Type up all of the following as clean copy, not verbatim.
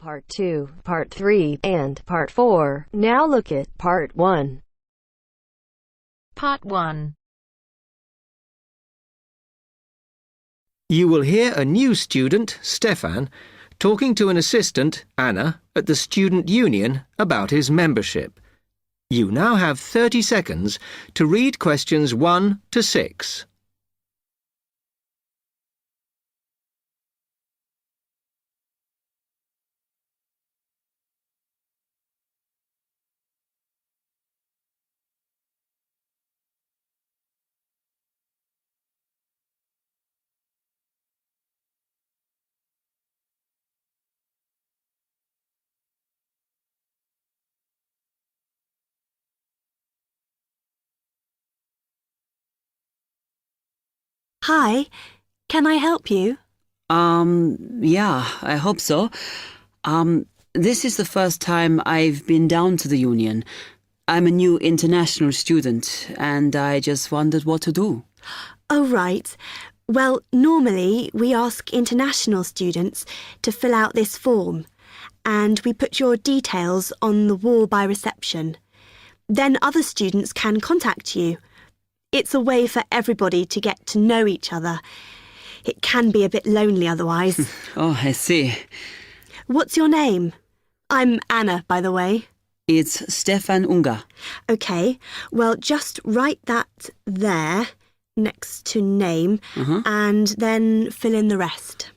Part 2, Part 3, and Part 4. Now look at Part 1. Part 1. You will hear a new student, Stefan, talking to an assistant, Anna, at the student union about his membership. You now have 30 seconds to read questions 1 to 6. Hi, can I help you? Yeah, I hope so. This is the first time I've been down to the union. I'm a new international student, and I just wondered what to do. Oh, right. Well, normally we ask international students to fill out this form, and we put your details on the wall by reception. Then other students can contact you. It's a way for everybody to get to know each other. It can be a bit lonely otherwise. Oh, I see. What's your name? I'm Anna, by the way. It's Stefan Unger. OK, well, just write that there, next to name, and then fill in the rest.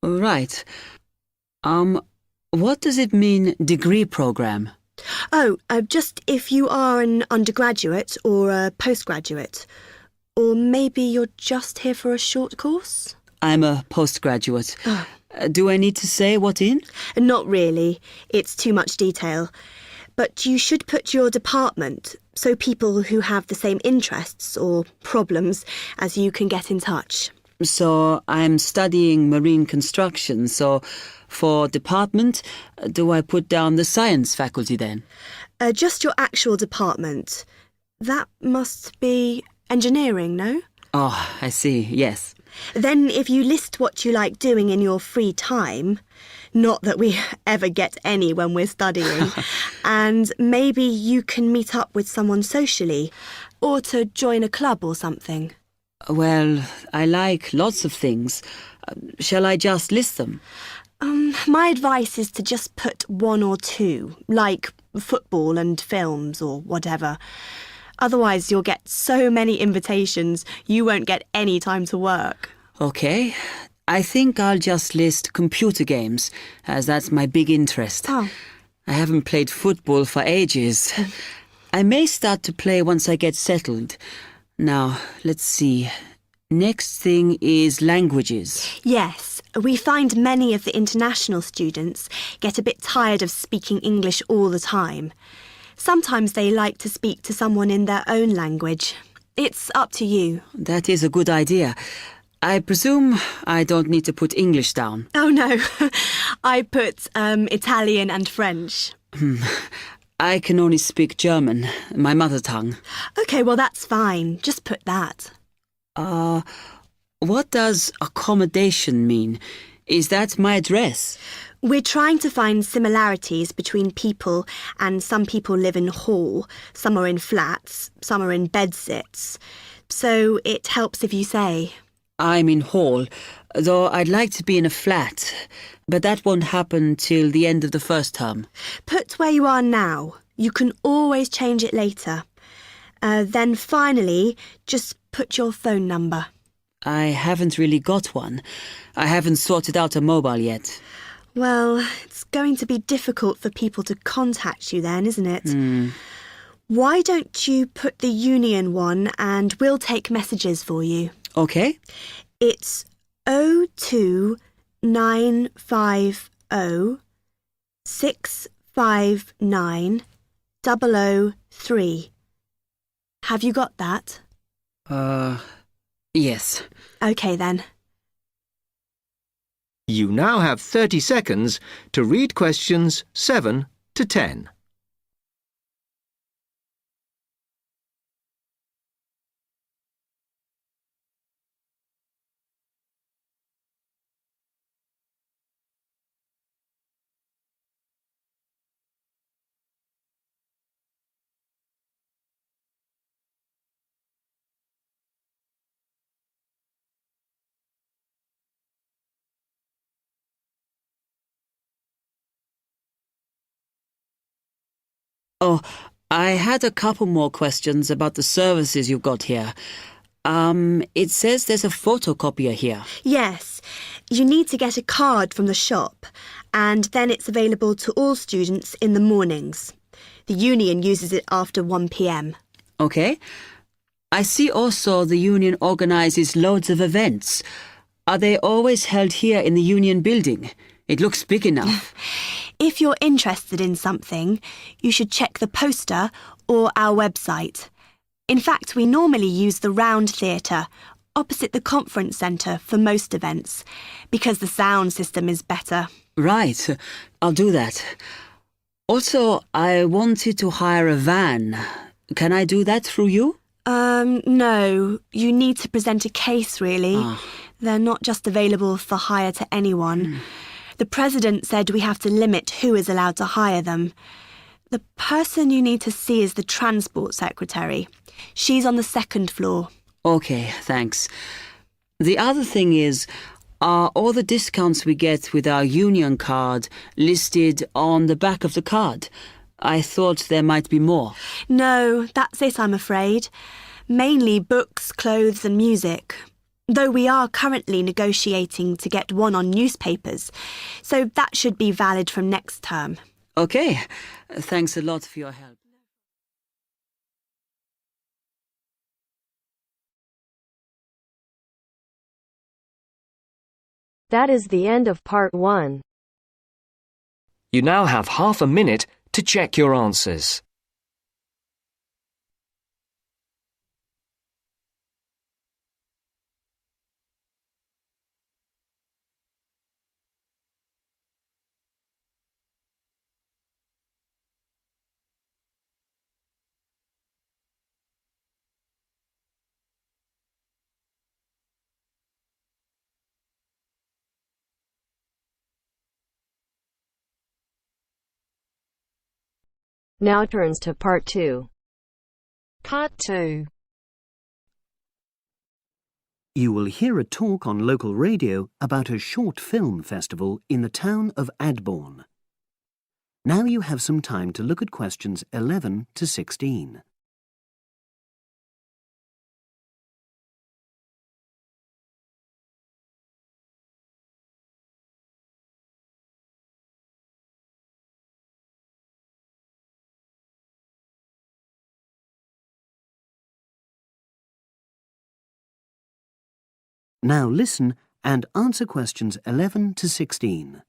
Right. What does it mean, degree program? Oh, just if you are an undergraduate or a postgraduate. Or maybe you're just here for a short course? I'm a postgraduate. Do I need to say what in? Not really. It's too much detail. But you should put your department, so people who have the same interests or problems as you can get in touch. So I'm studying marine construction, so for department, do I put down the science faculty then? Just your actual department. That must be engineering, no? Oh, I see, yes. Then if you list what you like doing in your free time, not that we ever get any when we're studying, and maybe you can meet up with someone socially, or to join a club or something. Well, I like lots of things. Shall I just list them? My advice is to just put 1 or 2, like football and films or whatever. Otherwise, you'll get so many invitations, you won't get any time to work. OK. I think I'll just list computer games, as that's my big interest. Oh. I haven't played football for ages. I may start to play once I get settled. Now, let's see. Next thing is languages. Yes, we find many of the international students get a bit tired of speaking English all the time. Sometimes they like to speak to someone in their own language. It's up to you. That is a good idea. I presume I don't need to put English down. Oh, no. I put Italian and French. I can only speak German, my mother tongue. OK, well, that's fine. Just put that. What does accommodation mean? Is that my address? We're trying to find similarities between people, and some people live in hall, some are in flats, some are in bedsits. So it helps if you say. I'm in hall, though I'd like to be in a flat, but that won't happen till the end of the first term. Put where you are now. You can always change it later. Then finally, just put your phone number. I haven't really got one. I haven't sorted out a mobile yet. Well, it's going to be difficult for people to contact you then, isn't it? Why don't you put the union one and we'll take messages for you? OK. It's 02950 659 003. Have you got that? Yes. OK then. You now have 30 seconds to read questions 7 to 10. Oh, I had a couple more questions about the services you've got here. It says there's a photocopier here. Yes, you need to get a card from the shop, and then it's available to all students in the mornings. The union uses it after 1 p.m. Okay. I see also the union organises loads of events. Are they always held here in the union building? It looks big enough. If you're interested in something, you should check the poster or our website. In fact, we normally use the Round Theatre, opposite the conference centre for most events, because the sound system is better. Right, I'll do that. Also, I wanted to hire a van. Can I do that through you? No. You need to present a case, really. Ah. They're not just available for hire to anyone. The president said we have to limit who is allowed to hire them. The person you need to see is the transport secretary. She's on the 2nd floor. Okay, thanks. The other thing is, are all the discounts we get with our union card listed on the back of the card? I thought there might be more. No, that's it, I'm afraid. Mainly books, clothes and music. Though we are currently negotiating to get one on newspapers, so that should be valid from next term. Okay, thanks a lot for your help. That is the end of part 1. You now have half a minute to check your answers. Now turns to part 2. Part 2. You will hear a talk on local radio about a short film festival in the town of Adborn. Now you have some time to look at questions 11 to 16. Now listen and answer questions 11 to 16.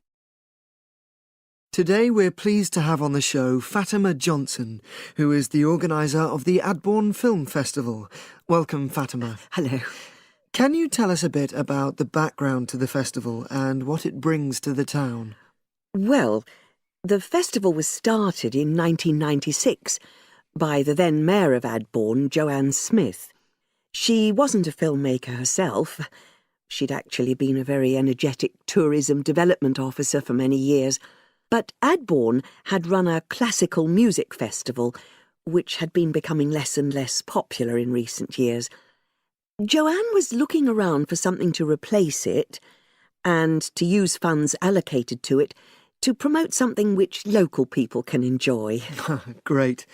Today we're pleased to have on the show Fatima Johnson, who is the organiser of the Adborn Film Festival. Welcome, Fatima. Hello. Can you tell us a bit about the background to the festival and what it brings to the town? Well, the festival was started in 1996 by the then Mayor of Adborn, Joanne Smith. She wasn't a filmmaker herself. She'd actually been a very energetic tourism development officer for many years. But Adborn had run a classical music festival, which had been becoming less and less popular in recent years. Joanne was looking around for something to replace it and to use funds allocated to it to promote something which local people can enjoy. Great.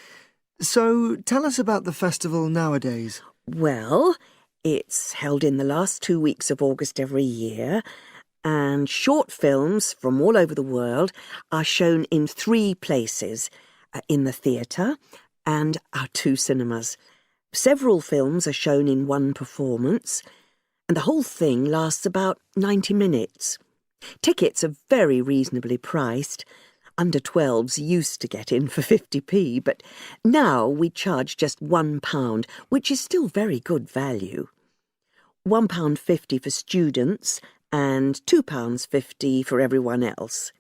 So tell us about the festival nowadays. Well, it's held in the last 2 weeks of August every year, and short films from all over the world are shown in 3 places, in the theatre and our 2 cinemas. Several films are shown in one performance, and the whole thing lasts about 90 minutes. Tickets are very reasonably priced. Under 12s used to get in for 50p, but now we charge just £1, which is still very good value. £1.50 for students and £2.50 for everyone else.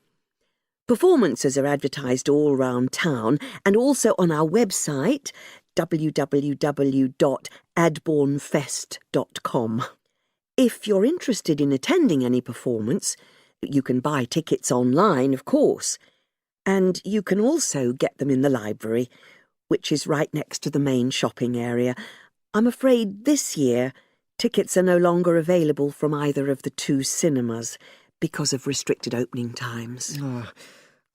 Performances are advertised all round town and also on our website, www.adbornfest.com. If you're interested in attending any performance, you can buy tickets online, of course. And you can also get them in the library, which is right next to the main shopping area. I'm afraid this year tickets are no longer available from either of the 2 cinemas because of restricted opening times.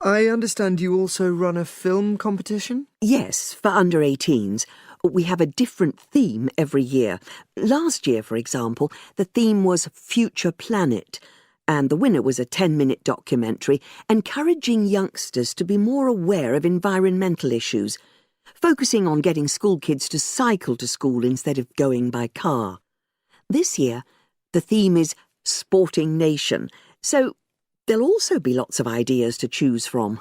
I understand you also run a film competition? Yes, for under 18s. We have a different theme every year. Last year, for example, the theme was Future Planet, and the winner was a 10-minute documentary encouraging youngsters to be more aware of environmental issues, focusing on getting school kids to cycle to school instead of going by car. This year, the theme is Sporting Nation, so there'll also be lots of ideas to choose from.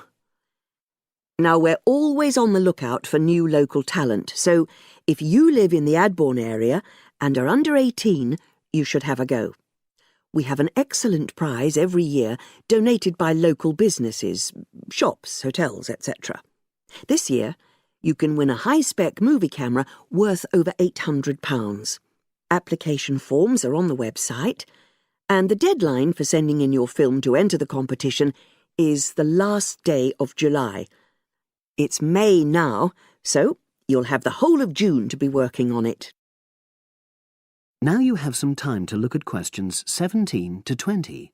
Now, we're always on the lookout for new local talent, so if you live in the Adbourne area and are under 18, you should have a go. We have an excellent prize every year donated by local businesses, shops, hotels, etc. This year, you can win a high-spec movie camera worth over £800. Application forms are on the website, and the deadline for sending in your film to enter the competition is the last day of July. It's May now, so you'll have the whole of June to be working on it. Now you have some time to look at questions 17 to 20.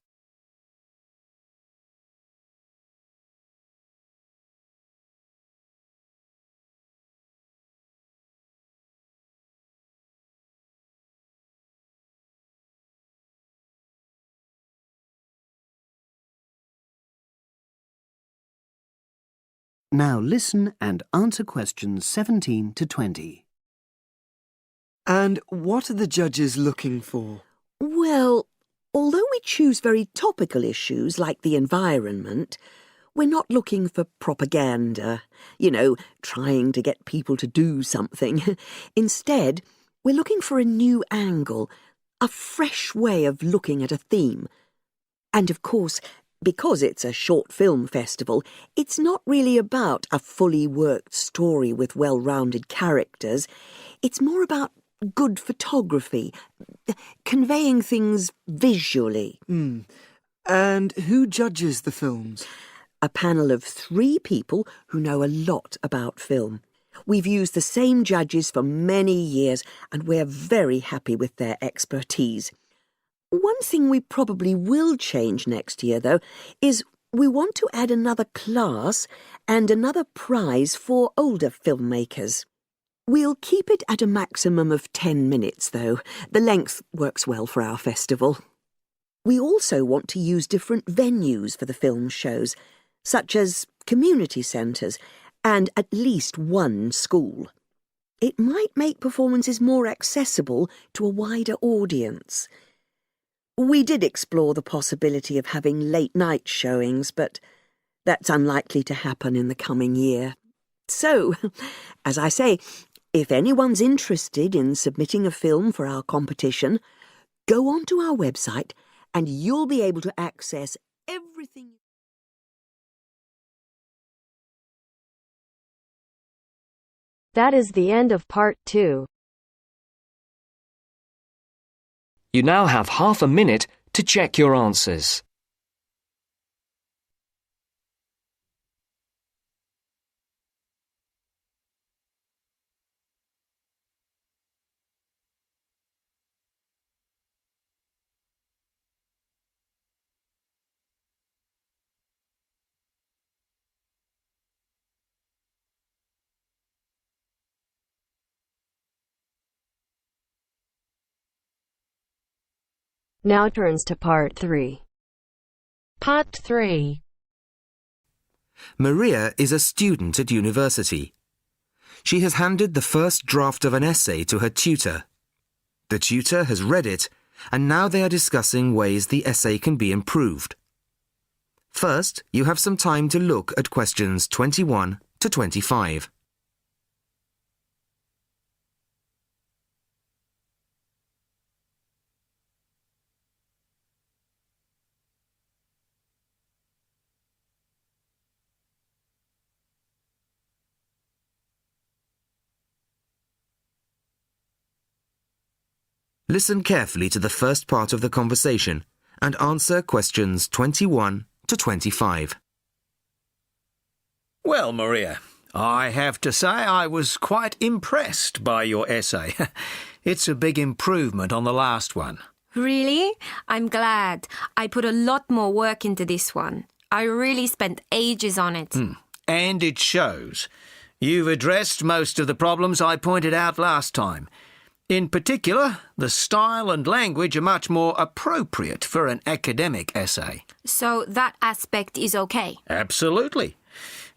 Now listen and answer questions 17 to 20. And what are the judges looking for? Well, although we choose very topical issues like the environment, we're not looking for propaganda, trying to get people to do something. Instead, we're looking for a new angle, a fresh way of looking at a theme. And of course, because it's a short film festival, it's not really about a fully worked story with well-rounded characters. It's more about good photography, conveying things visually. And who judges the films? A panel of 3 people who know a lot about film. We've used the same judges for many years, and we're very happy with their expertise. One thing we probably will change next year, though, is we want to add another class and another prize for older filmmakers. We'll keep it at a maximum of 10 minutes, though. The length works well for our festival. We also want to use different venues for the film shows, such as community centres and at least one school. It might make performances more accessible to a wider audience. We did explore the possibility of having late-night showings, but that's unlikely to happen in the coming year. So, as I say, if anyone's interested in submitting a film for our competition, go onto our website and you'll be able to access everything. That is the end of part 2. You now have half a minute to check your answers. Now turns to part 3. Part 3. Maria is a student at university. She has handed the first draft of an essay to her tutor. The tutor has read it, and now they are discussing ways the essay can be improved. First, you have some time to look at questions 21 to 25. Listen carefully to the first part of the conversation and answer questions 21 to 25. Well, Maria, I have to say I was quite impressed by your essay. It's a big improvement on the last one. Really? I'm glad. I put a lot more work into this one. I really spent ages on it. And it shows. You've addressed most of the problems I pointed out last time. In particular, the style and language are much more appropriate for an academic essay. So that aspect is okay? Absolutely.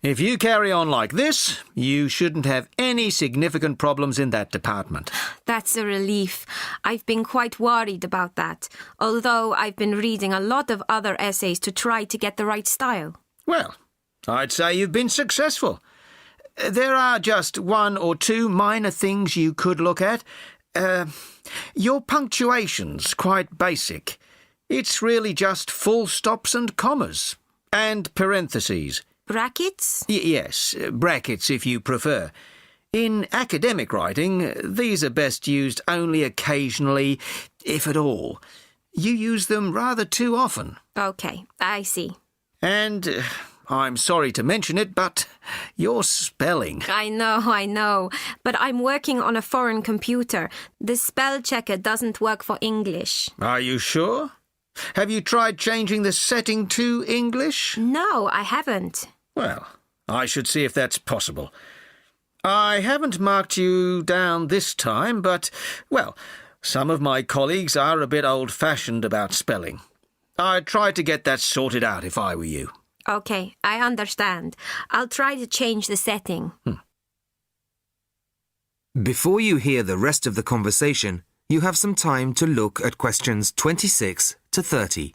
If you carry on like this, you shouldn't have any significant problems in that department. That's a relief. I've been quite worried about that, although I've been reading a lot of other essays to try to get the right style. Well, I'd say you've been successful. There are just one or two minor things you could look at. Your punctuation's quite basic. It's really just full stops and commas. And parentheses. Brackets? Yes, brackets if you prefer. In academic writing, these are best used only occasionally, if at all. You use them rather too often. Okay, I see. And I'm sorry to mention it, but your spelling. I know. But I'm working on a foreign computer. The spell checker doesn't work for English. Are you sure? Have you tried changing the setting to English? No, I haven't. Well, I should see if that's possible. I haven't marked you down this time, but, well, some of my colleagues are a bit old-fashioned about spelling. I'd try to get that sorted out if I were you. Okay, I understand. I'll try to change the setting. Before you hear the rest of the conversation, you have some time to look at questions 26 to 30.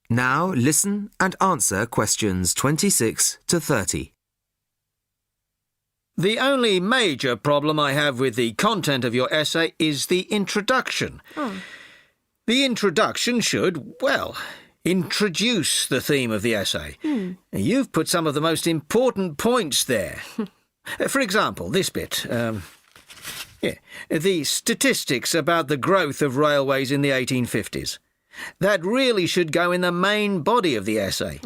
Now listen and answer questions 26 to 30. The only major problem I have with the content of your essay is the introduction. The introduction should, well, introduce the theme of the essay. You've put some of the most important points there. For example, this bit. The statistics about the growth of railways in the 1850s. That really should go in the main body of the essay.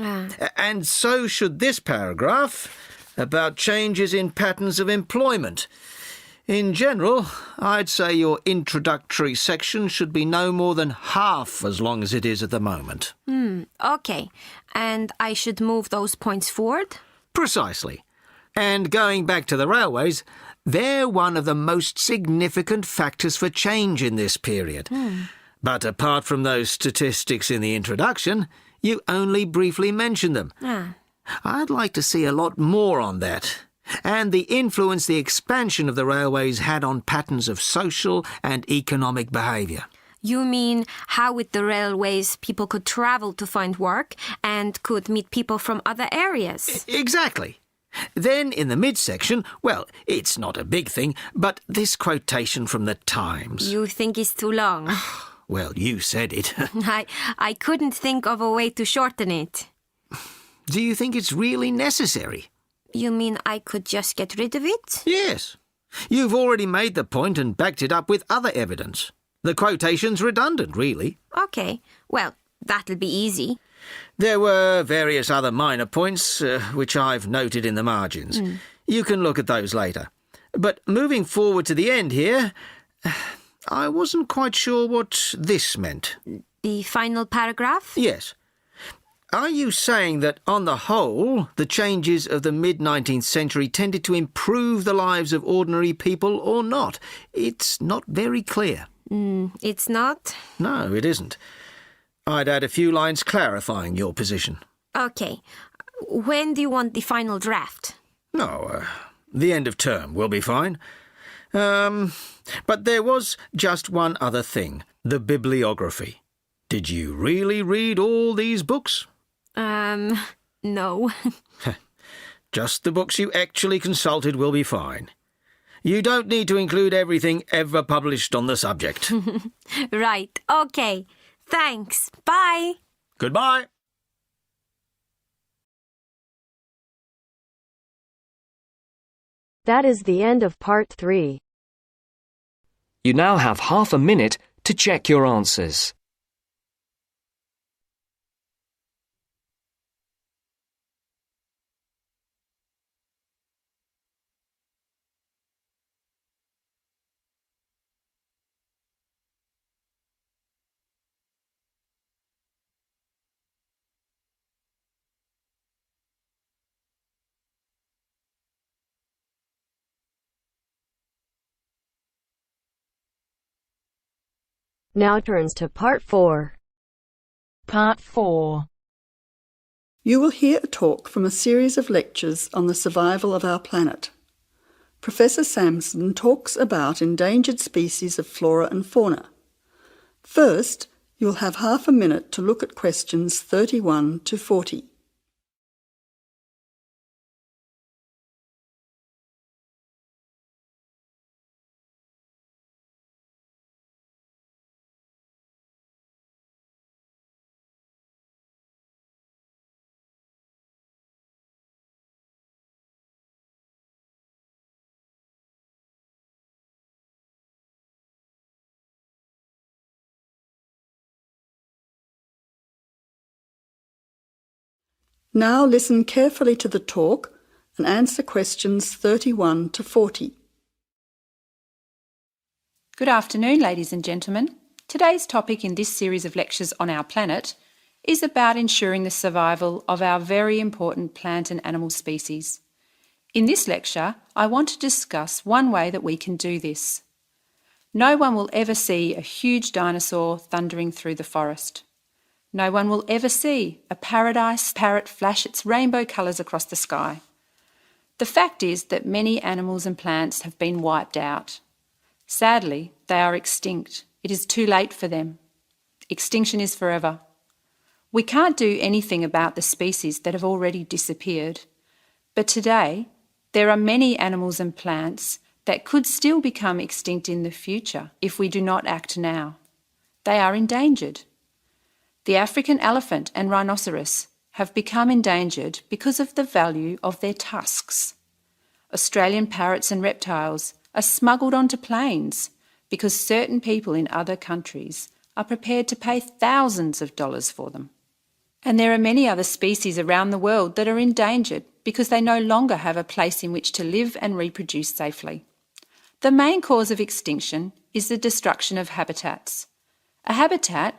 And so should this paragraph about changes in patterns of employment. In general, I'd say your introductory section should be no more than half as long as it is at the moment. Okay. And I should move those points forward? Precisely. And going back to the railways, they're one of the most significant factors for change in this period. But apart from those statistics in the introduction, you only briefly mention them. I'd like to see a lot more on that, and the influence the expansion of the railways had on patterns of social and economic behaviour. You mean how with the railways people could travel to find work and could meet people from other areas? Exactly. Then in the midsection, well, it's not a big thing, but this quotation from the Times. You think it's too long? Well, you said it. I couldn't think of a way to shorten it. Do you think it's really necessary? You mean I could just get rid of it? Yes. You've already made the point and backed it up with other evidence. The quotation's redundant, really. Okay. Well, that'll be easy. There were various other minor points, which I've noted in the margins. You can look at those later. But moving forward to the end here, I wasn't quite sure what this meant. The final paragraph? Yes. Are you saying that, on the whole, the changes of the mid-19th century tended to improve the lives of ordinary people or not? It's not very clear. It's not? No, it isn't. I'd add a few lines clarifying your position. Okay. When do you want the final draft? No, the end of term will be fine. But there was just one other thing, the bibliography. Did you really read all these books? No. Just the books you actually consulted will be fine. You don't need to include everything ever published on the subject. Right, okay. Thanks. Bye. Goodbye. That is the end of part 3. You now have half a minute to check your answers. Now turns to Part 4. Part 4. You will hear a talk from a series of lectures on the survival of our planet. Professor Samson talks about endangered species of flora and fauna. First, you'll have half a minute to look at questions 31 to 40. Now listen carefully to the talk and answer questions 31 to 40. Good afternoon, ladies and gentlemen. Today's topic in this series of lectures on our planet is about ensuring the survival of our very important plant and animal species. In this lecture, I want to discuss one way that we can do this. No one will ever see a huge dinosaur thundering through the forest. No one will ever see a paradise parrot flash its rainbow colours across the sky. The fact is that many animals and plants have been wiped out. Sadly, they are extinct. It is too late for them. Extinction is forever. We can't do anything about the species that have already disappeared. But today, there are many animals and plants that could still become extinct in the future if we do not act now. They are endangered. The African elephant and rhinoceros have become endangered because of the value of their tusks. Australian parrots and reptiles are smuggled onto planes because certain people in other countries are prepared to pay thousands of dollars for them. And there are many other species around the world that are endangered because they no longer have a place in which to live and reproduce safely. The main cause of extinction is the destruction of habitats. A habitat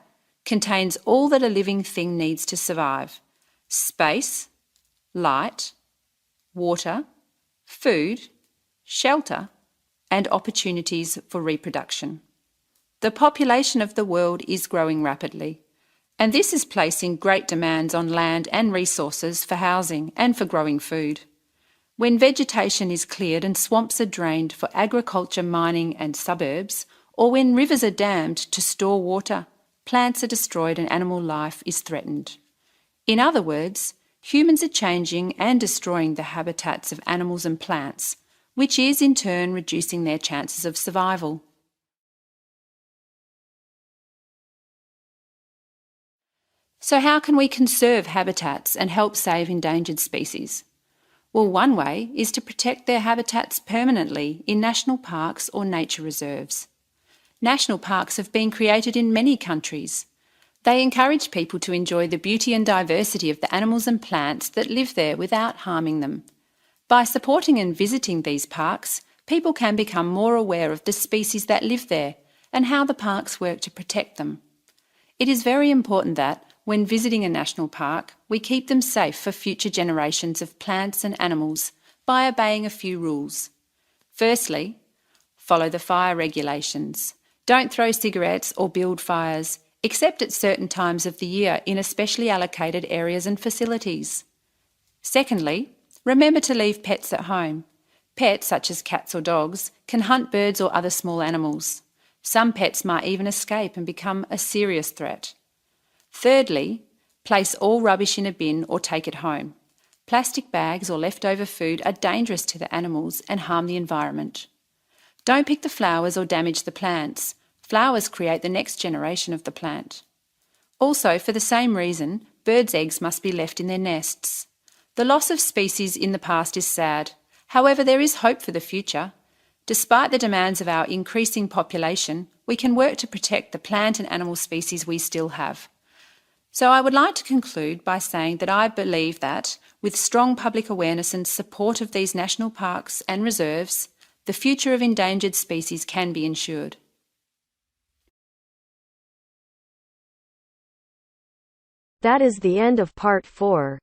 contains all that a living thing needs to survive: space, light, water, food, shelter, and opportunities for reproduction. The population of the world is growing rapidly, and this is placing great demands on land and resources for housing and for growing food. When vegetation is cleared and swamps are drained for agriculture, mining and suburbs, or when rivers are dammed to store water, plants are destroyed and animal life is threatened. In other words, humans are changing and destroying the habitats of animals and plants, which is in turn reducing their chances of survival. So how can we conserve habitats and help save endangered species? Well, one way is to protect their habitats permanently in national parks or nature reserves. National parks have been created in many countries. They encourage people to enjoy the beauty and diversity of the animals and plants that live there without harming them. By supporting and visiting these parks, people can become more aware of the species that live there and how the parks work to protect them. It is very important that, when visiting a national park, we keep them safe for future generations of plants and animals by obeying a few rules. Firstly, follow the fire regulations. Don't throw cigarettes or build fires, except at certain times of the year in especially allocated areas and facilities. Secondly, remember to leave pets at home. Pets, such as cats or dogs, can hunt birds or other small animals. Some pets might even escape and become a serious threat. Thirdly, place all rubbish in a bin or take it home. Plastic bags or leftover food are dangerous to the animals and harm the environment. Don't pick the flowers or damage the plants. Flowers create the next generation of the plant. Also, for the same reason, birds' eggs must be left in their nests. The loss of species in the past is sad. However, there is hope for the future. Despite the demands of our increasing population, we can work to protect the plant and animal species we still have. So I would like to conclude by saying that I believe that, with strong public awareness and support of these national parks and reserves, the future of endangered species can be ensured. That is the end of Part 4.